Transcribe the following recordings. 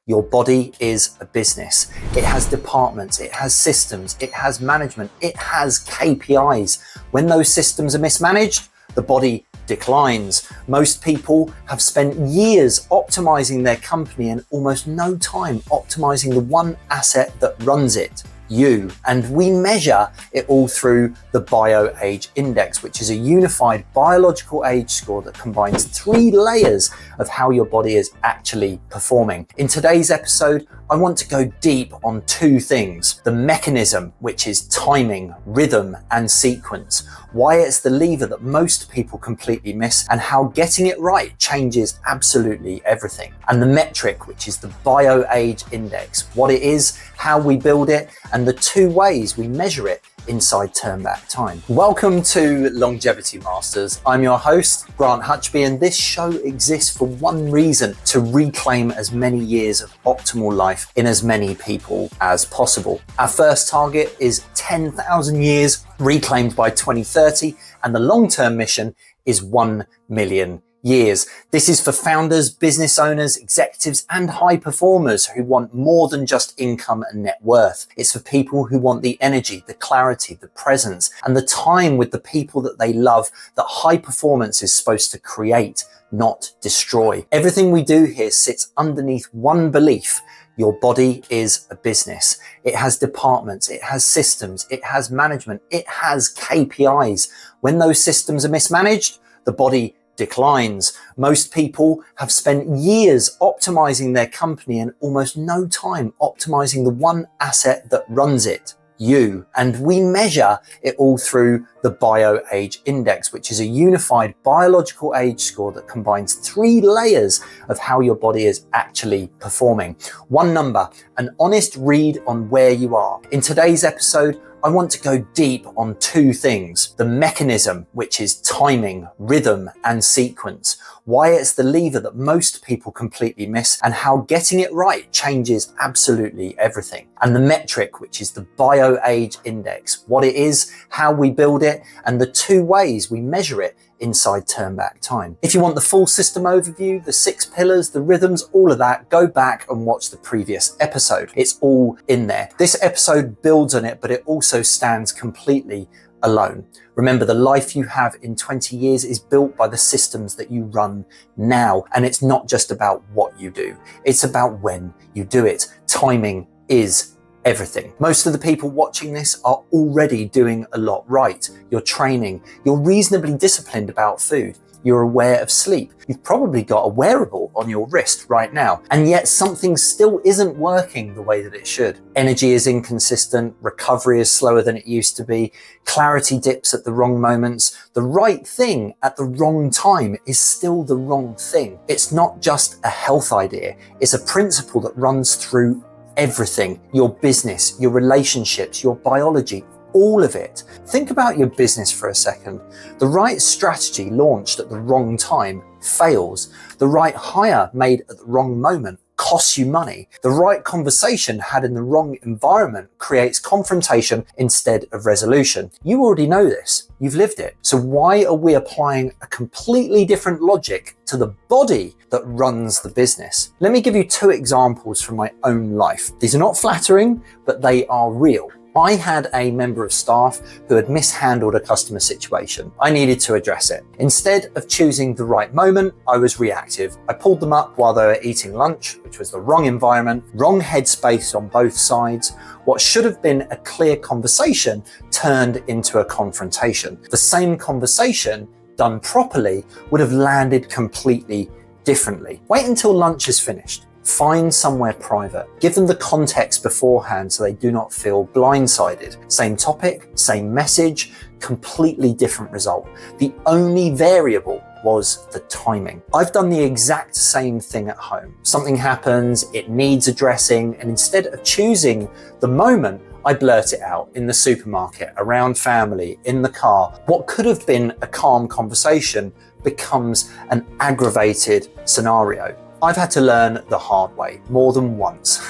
Your body is a business. It has departments, it has systems, it has management, it has KPIs. When those systems are mismanaged, the body declines. Most people have spent years optimizing their company and almost no time optimizing the one asset that runs it, you. And we measure it all through the BioAge index, which is a unified biological age score that combines 3 layers of how your body is actually performing. In today's episode, I want to go deep on 2 things: the mechanism, which is timing, rhythm, and sequence, why it's the lever that most people completely miss, and how getting it right changes absolutely everything, and the metric, which is the BioAge index, what it is, how we build it, and the 2 ways we measure it inside Turn Back Time. Welcome to Longevity Masters. I'm your host, Grant Hutchby, and this show exists for one reason: to reclaim as many years of optimal life in as many people as possible. Our first target is 10,000 years reclaimed by 2030, and the long-term mission is 1 million years. This is for founders, business owners, executives, and high performers who want more than just income and net worth. It's for people who want the energy, the clarity, the presence, and the time with the people that they love that high performance is supposed to create, not destroy. Everything we do here sits underneath one belief: your body is a business. It has departments, it has systems, it has management, it has KPIs. When those systems are mismanaged, the body declines. Most people have spent years optimizing their company and almost no time optimizing the one asset that runs it, you. And we measure it all through the BioAge index, which is a unified biological age score that combines 3 layers of how your body is actually performing. 1 number, an honest read on where you are. In today's episode, I want to go deep on 2 things: the mechanism, which is timing, rhythm, and sequence, why it's the lever that most people completely miss, and how getting it right changes absolutely everything, and the metric, which is the BioAge index, what it is, how we build it, and the 2 ways we measure it inside Turn Back Time. If you want the full system overview, the 6 pillars, the rhythms, all of that, go back and watch the previous episode. It's all in there. This episode builds on it, but it also stands completely alone. Remember, the life you have in 20 years is built by the systems that you run now. And it's not just about what you do. It's about when you do it. Timing is everything. Most of the people watching this are already doing a lot right. You're training, you're reasonably disciplined about food, you're aware of sleep, you've probably got a wearable on your wrist right now, and yet something still isn't working the way that it should. Energy is inconsistent, recovery is slower than it used to be, clarity dips at the wrong moments, the right thing at the wrong time is still the wrong thing. It's not just a health idea, it's a principle that runs through everything: your business, your relationships, your biology, all of it. Think about your business for a second. The right strategy launched at the wrong time fails. The right hire made at the wrong moment costs you money. The right conversation had in the wrong environment creates confrontation instead of resolution. You already know this. You've lived it. So why are we applying a completely different logic to the body that runs the business? Let me give you 2 examples from my own life. These are not flattering, but they are real. I had a member of staff who had mishandled a customer situation. I needed to address it. Instead of choosing the right moment, I was reactive. I pulled them up while they were eating lunch, which was the wrong environment, wrong headspace on both sides. What should have been a clear conversation turned into a confrontation. The same conversation, done properly, would have landed completely differently. Wait until lunch is finished. Find somewhere private. Give them the context beforehand so they do not feel blindsided. Same topic, same message, completely different result. The only variable was the timing. I've done the exact same thing at home. Something happens, it needs addressing, and instead of choosing the moment, I blurt it out in the supermarket, around family, in the car. What could have been a calm conversation becomes an aggravated scenario. I've had to learn the hard way more than once.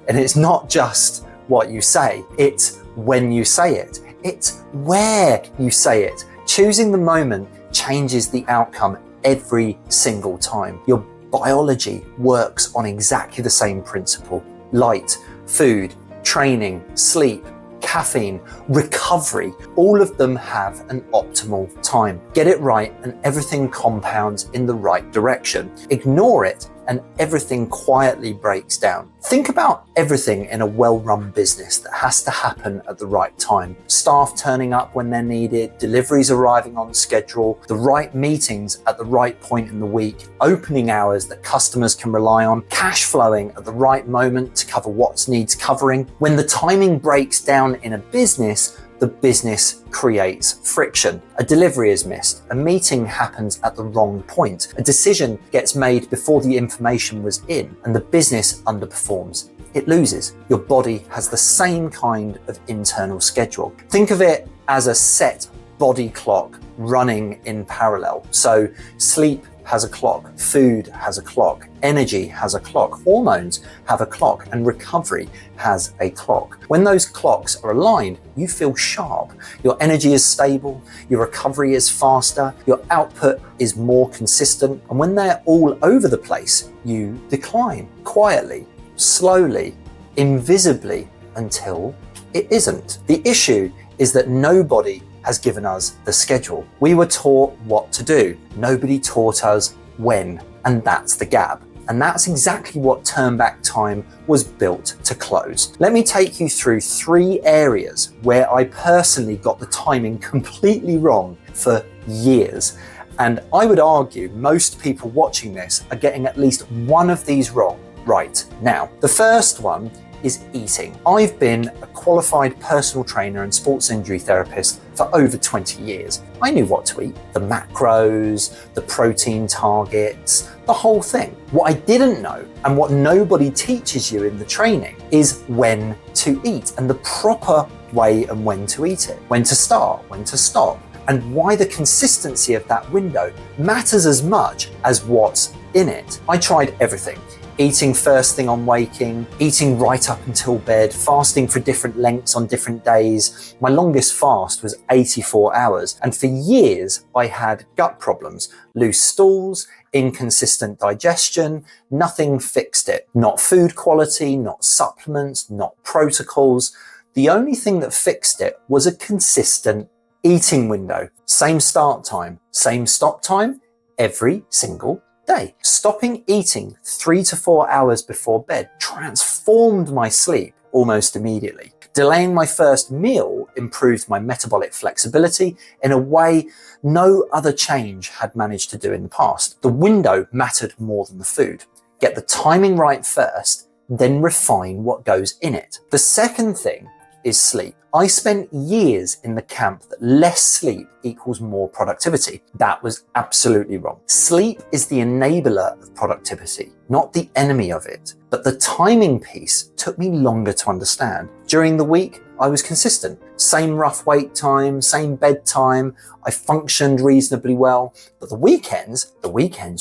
And it's not just what you say, it's when you say it. It's where you say it. Choosing the moment changes the outcome every single time. Your biology works on exactly the same principle. Light, food, training, sleep, caffeine, recovery, all of them have an optimal time. Get it right and everything compounds in the right direction. Ignore it and everything quietly breaks down. Think about everything in a well-run business that has to happen at the right time. Staff turning up when they're needed, deliveries arriving on schedule, the right meetings at the right point in the week, opening hours that customers can rely on, cash flowing at the right moment to cover what needs covering. When the timing breaks down in a business, the business creates friction. A delivery is missed, a meeting happens at the wrong point, a decision gets made before the information was in, and the business underperforms. It loses. Your body has the same kind of internal schedule. Think of it as a set body clock running in parallel. So sleep has a clock, food has a clock, energy has a clock, hormones have a clock, and recovery has a clock. When those clocks are aligned, you feel sharp. Your energy is stable, your recovery is faster, your output is more consistent, and when they're all over the place, you decline quietly, slowly, invisibly, until it isn't. The issue is that nobody has given us the schedule. We were taught what to do. Nobody taught us when, and that's the gap. And that's exactly what Turn Back Time was built to close. Let me take you through 3 areas where I personally got the timing completely wrong for years. And I would argue most people watching this are getting at least one of these wrong right now. The first one is eating. I've been a qualified personal trainer and sports injury therapist for over 20 years. I knew what to eat, the macros, the protein targets, the whole thing. What I didn't know, and what nobody teaches you in the training, is when to eat and the proper way and when to eat it, when to start, when to stop, and why the consistency of that window matters as much as what's in it. I tried everything. Eating first thing on waking, eating right up until bed, fasting for different lengths on different days. My longest fast was 84 hours. And for years, I had gut problems, loose stools, inconsistent digestion. Nothing fixed it. Not food quality, not supplements, not protocols. The only thing that fixed it was a consistent eating window. Same start time, same stop time, every single day. Stopping eating 3 to 4 hours before bed transformed my sleep almost immediately. Delaying my first meal improved my metabolic flexibility in a way no other change had managed to do in the past. The window mattered more than the food. Get the timing right first, then refine what goes in it. The second thing is sleep. I spent years in the camp that less sleep equals more productivity. That was absolutely wrong. Sleep is the enabler of productivity, not the enemy of it. But the timing piece took me longer to understand. During the week, I was consistent. Same rough wake time, same bedtime. I functioned reasonably well. But the weekends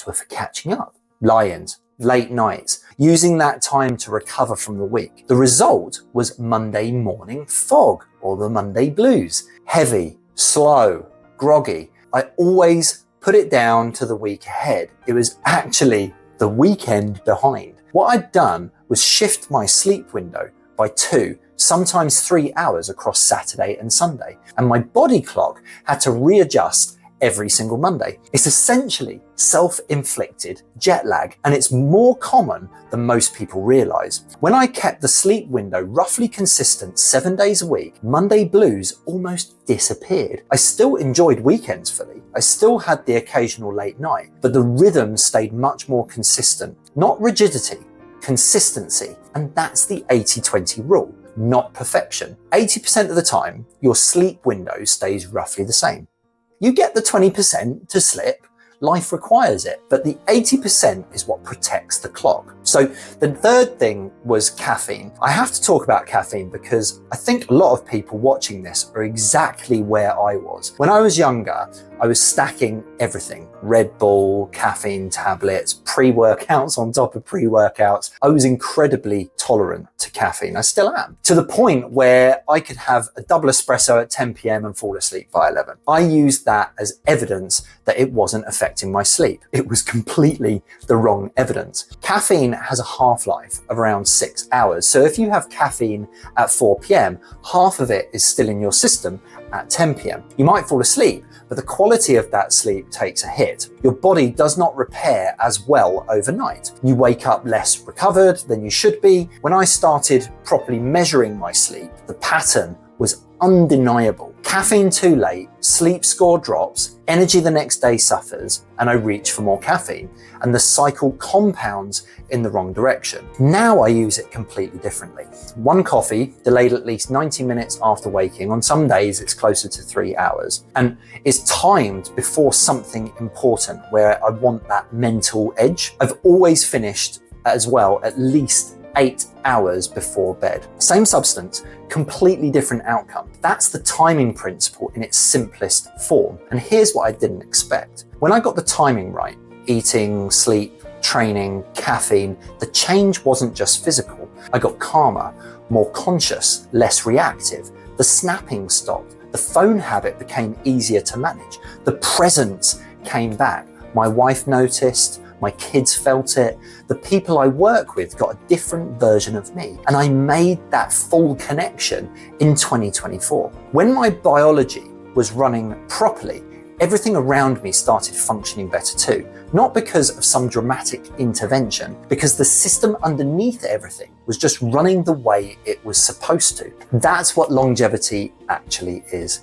were for catching up. Lie-ins, late nights, using that time to recover from the week. The result was Monday morning fog, or the Monday blues. Heavy, slow, groggy. I always put it down to the week ahead. It was actually the weekend behind. What I'd done was shift my sleep window by 2, sometimes 3 hours across Saturday and Sunday, and my body clock had to readjust every single Monday. It's essentially self-inflicted jet lag, and it's more common than most people realize. When I kept the sleep window roughly consistent 7 days a week, Monday blues almost disappeared. I still enjoyed weekends fully. I still had the occasional late night, but the rhythm stayed much more consistent. Not rigidity, consistency. And that's the 80-20 rule, not perfection. 80% of the time, your sleep window stays roughly the same. You get the 20% to slip, life requires it, but the 80% is what protects the clock. So the third thing was caffeine. I have to talk about caffeine because I think a lot of people watching this are exactly where I was. When I was younger, I was stacking everything. Red Bull, caffeine tablets, pre-workouts on top of pre-workouts. I was incredibly tolerant to caffeine. I still am. To the point where I could have a double espresso at 10 p.m. and fall asleep by 11. I used that as evidence that it wasn't affecting my sleep. It was completely the wrong evidence. Caffeine has a half-life of around 6 hours. So if you have caffeine at 4 p.m., half of it is still in your system at 10 p.m. You might fall asleep, but the quality of that sleep takes a hit. Your body does not repair as well overnight. You wake up less recovered than you should be. When I started properly measuring my sleep, the pattern was undeniable. Caffeine too late, sleep score drops, energy the next day suffers, and I reach for more caffeine, and the cycle compounds in the wrong direction. Now I use it completely differently. One coffee, delayed at least 90 minutes after waking. On some days it's closer to 3 hours, and is timed before something important where I want that mental edge. I've always finished as well at least 8 hours before bed. Same substance, completely different outcome. That's the timing principle in its simplest form. And here's what I didn't expect. When I got the timing right, eating, sleep, training, caffeine, the change wasn't just physical. I got calmer, more conscious, less reactive. The snapping stopped. The phone habit became easier to manage. The presence came back. My wife noticed. My kids felt it. The people I work with got a different version of me. And I made that full connection in 2024. When my biology was running properly, everything around me started functioning better too. Not because of some dramatic intervention, because the system underneath everything was just running the way it was supposed to. That's what longevity actually is.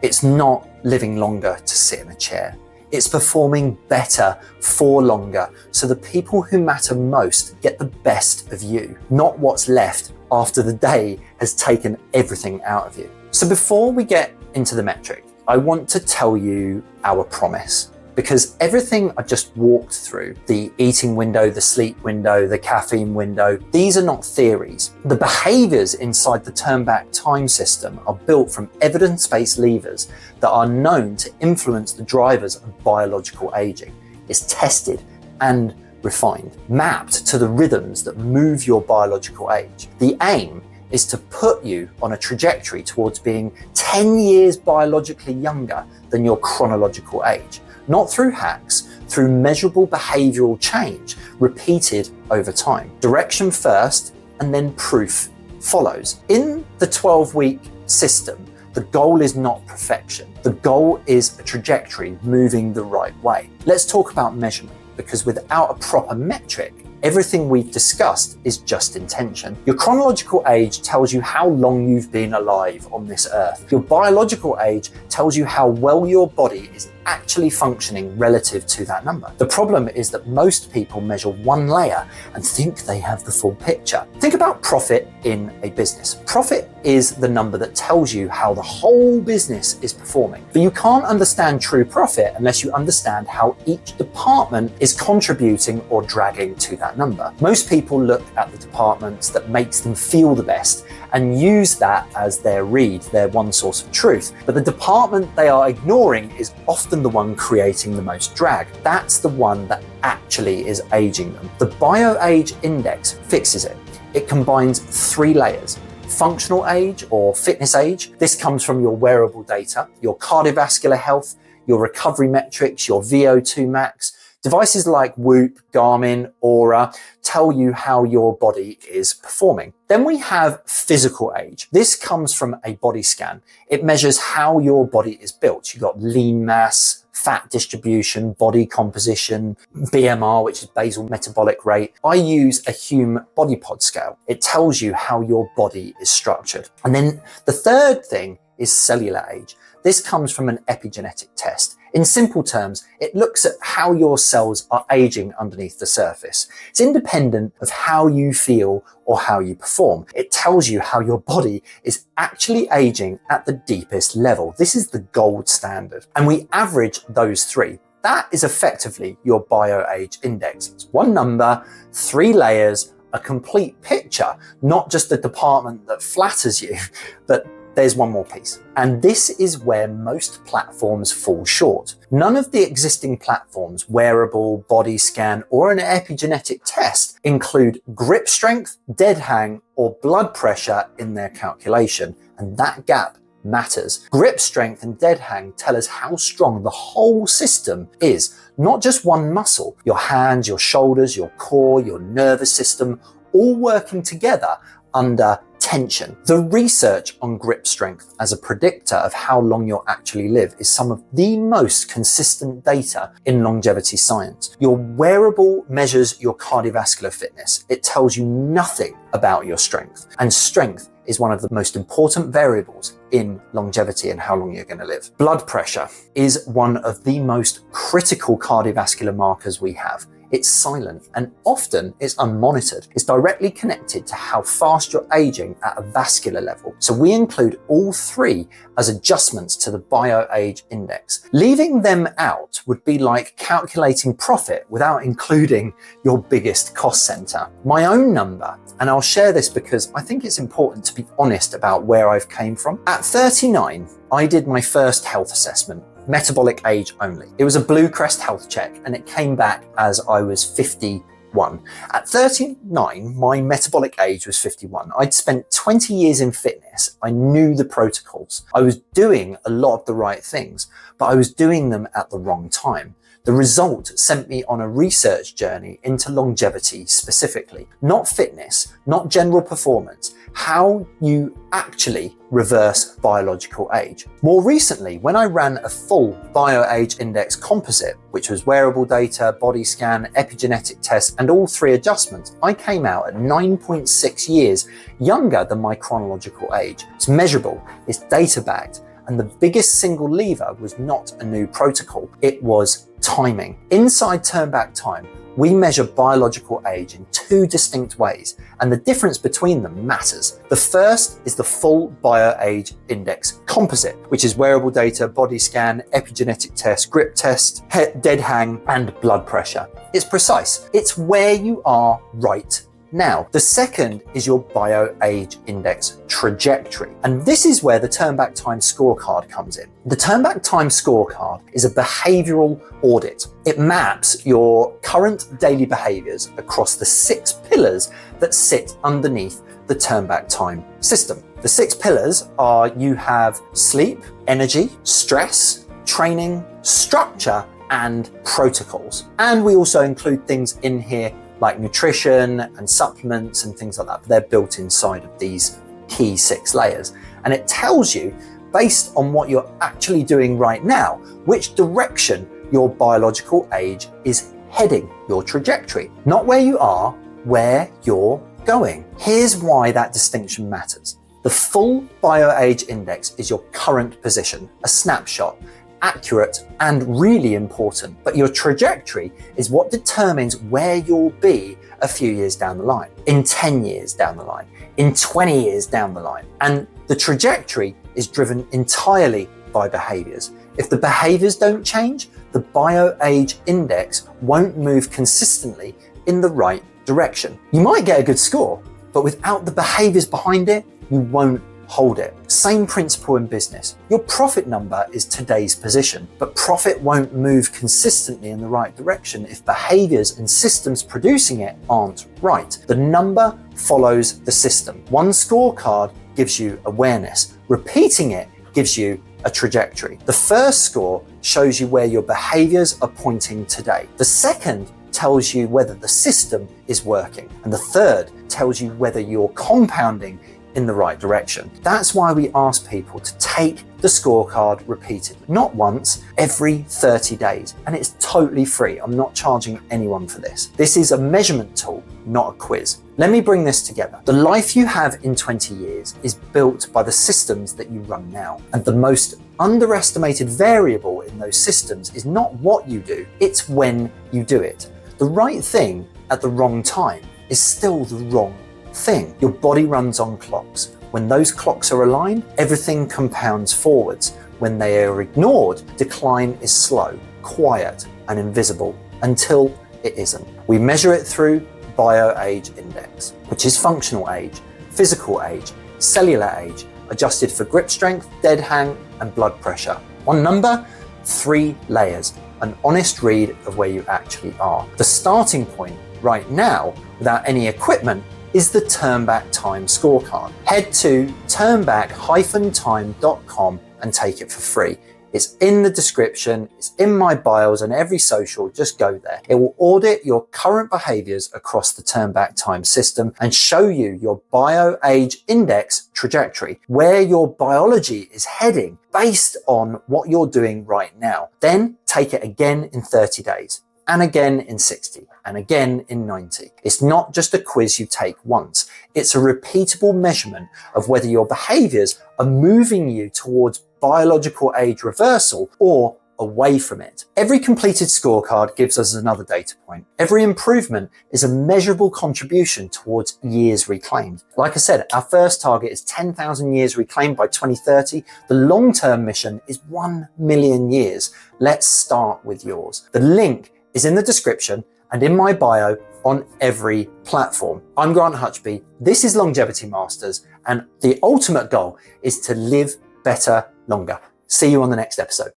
It's not living longer to sit in a chair. It's performing better for longer, so the people who matter most get the best of you, not what's left after the day has taken everything out of you. So before we get into the metric, I want to tell you our promise, because everything I just walked through, the eating window, the sleep window, the caffeine window, these are not theories. The behaviors inside the turn back time system are built from evidence-based levers that are known to influence the drivers of biological aging. It's tested and refined, mapped to the rhythms that move your biological age. The aim is to put you on a trajectory towards being 10 years biologically younger than your chronological age. Not through hacks, through measurable behavioral change repeated over time. Direction first, and then proof follows. In the 12-week system, the goal is not perfection. The goal is a trajectory moving the right way. Let's talk about measurement, because without a proper metric, everything we've discussed is just intention. Your chronological age tells you how long you've been alive on this earth. Your biological age tells you how well your body is actually functioning relative to that number. The problem is that most people measure one layer and think they have the full picture. Think about profit in a business. Profit is the number that tells you how the whole business is performing. But you can't understand true profit unless you understand how each department is contributing or dragging to that number. Most people look at the departments that makes them feel the best and use that as their read, their one source of truth. But the department they are ignoring is often the one creating the most drag. That's the one that actually is aging them. The BioAge index fixes it. It combines 3 layers. Functional age or fitness age. This comes from your wearable data, your cardiovascular health, your recovery metrics, your VO2 max. Devices like Whoop, Garmin, Aura tell you how your body is performing. Then we have physical age. This comes from a body scan. It measures how your body is built. You've got lean mass, fat distribution, body composition, BMR, which is basal metabolic rate. I use a Hume body pod scale. It tells you how your body is structured. And then the third thing is cellular age. This comes from an epigenetic test. In simple terms, it looks at how your cells are aging underneath the surface. It's independent of how you feel or how you perform. It tells you how your body is actually aging at the deepest level. This is the gold standard. And we average those 3. That is effectively your BioAge index. It's one number, 3 layers, a complete picture, not just a department that flatters you, but there's one more piece. And this is where most platforms fall short. None of the existing platforms, wearable, body scan, or an epigenetic test include grip strength, dead hang, or blood pressure in their calculation. And that gap matters. Grip strength and dead hang tell us how strong the whole system is, not just one muscle. Your hands, your shoulders, your core, your nervous system, all working together under tension. The research on grip strength as a predictor of how long you'll actually live is some of the most consistent data in longevity science. Your wearable measures your cardiovascular fitness. It tells you nothing about your strength, and strength is one of the most important variables in longevity and how long you're going to live. Blood pressure is one of the most critical cardiovascular markers we have. It's silent and often it's unmonitored. It's directly connected to how fast you're aging at a vascular level. So we include all three as adjustments to the BioAge index. Leaving them out would be like calculating profit without including your biggest cost center. My own number, and I'll share this because I think it's important to be honest about where I've came from. At 39, I did my first health assessment. Metabolic age only. It was a Blue Crest health check and it came back as I was 51. At 39, my metabolic age was 51. I'd spent 20 years in fitness. I knew the protocols. I was doing a lot of the right things, but I was doing them at the wrong time. The result sent me on a research journey into longevity specifically, not fitness, not general performance, how you actually reverse biological age. More recently, when I ran a full BioAge index composite, which was wearable data, body scan, epigenetic test, and all three adjustments, I came out at 9.6 years younger than my chronological age. It's measurable, it's data backed, and the biggest single lever was not a new protocol, it was timing. Inside turn back time, we measure biological age in two distinct ways, and the difference between them matters. The first is the full BioAge index composite, which is wearable data, body scan, epigenetic test, grip test, dead hang, and blood pressure. It's precise. It's where you are right now. The second is your BioAge index trajectory. And this is where the turn back time scorecard comes in. The turn back time scorecard is a behavioral audit. It maps your current daily behaviors across the 6 pillars that sit underneath the turn back time system. The 6 pillars are you have sleep, energy, stress, training, structure, and protocols. And we also include things in here like nutrition and supplements and things like that. They're built inside of these key 6 layers. And it tells you, based on what you're actually doing right now, which direction your biological age is heading, your trajectory. Not where you are, where you're going. Here's why that distinction matters. The full BioAge index is your current position, a snapshot, accurate and really important, but your trajectory is what determines where you'll be a few years down the line, in 10 years down the line, in 20 years down the line. And the trajectory is driven entirely by behaviors. If the behaviors don't change, the BioAge index won't move consistently in the right direction. You might get a good score, but without the behaviors behind it, you won't hold it. Same principle in business. Your profit number is today's position, but profit won't move consistently in the right direction if behaviors and systems producing it aren't right. The number follows the system. One scorecard gives you awareness. Repeating it gives you a trajectory. The first score shows you where your behaviors are pointing today. The second tells you whether the system is working. And the third tells you whether you're compounding in the right direction. That's why we ask people to take the scorecard repeatedly, not once, every 30 days. And it's totally free. I'm not charging anyone for this. This is a measurement tool, not a quiz. Let me bring this together. The life you have in 20 years is built by the systems that you run now. And the most underestimated variable in those systems is not what you do, it's when you do it. The right thing at the wrong time is still the wrong thing. Your body runs on clocks. When those clocks are aligned, everything compounds forwards. When they are ignored, decline is slow, quiet, and invisible until it isn't. We measure it through BioAge index, which is functional age, physical age, cellular age, adjusted for grip strength, dead hang, and blood pressure. One number, 3 layers, an honest read of where you actually are. The starting point right now, without any equipment, is the Turnback Time scorecard. Head to turnback-time.com and take it for free. It's in the description, it's in my bios and every social, just go there. It will audit your current behaviors across the Turnback Time system and show you your BioAge index trajectory, where your biology is heading based on what you're doing right now. Then take it again in 30 days. And again in 60, and again in 90. It's not just a quiz you take once. It's a repeatable measurement of whether your behaviors are moving you towards biological age reversal or away from it. Every completed scorecard gives us another data point. Every improvement is a measurable contribution towards years reclaimed. Like I said, our first target is 10,000 years reclaimed by 2030. The long-term mission is 1 million years. Let's start with yours. The link is in the description and in my bio on every platform. I'm Grant Hutchby. This is Longevity Masters, and the ultimate goal is to live better longer. See you on the next episode.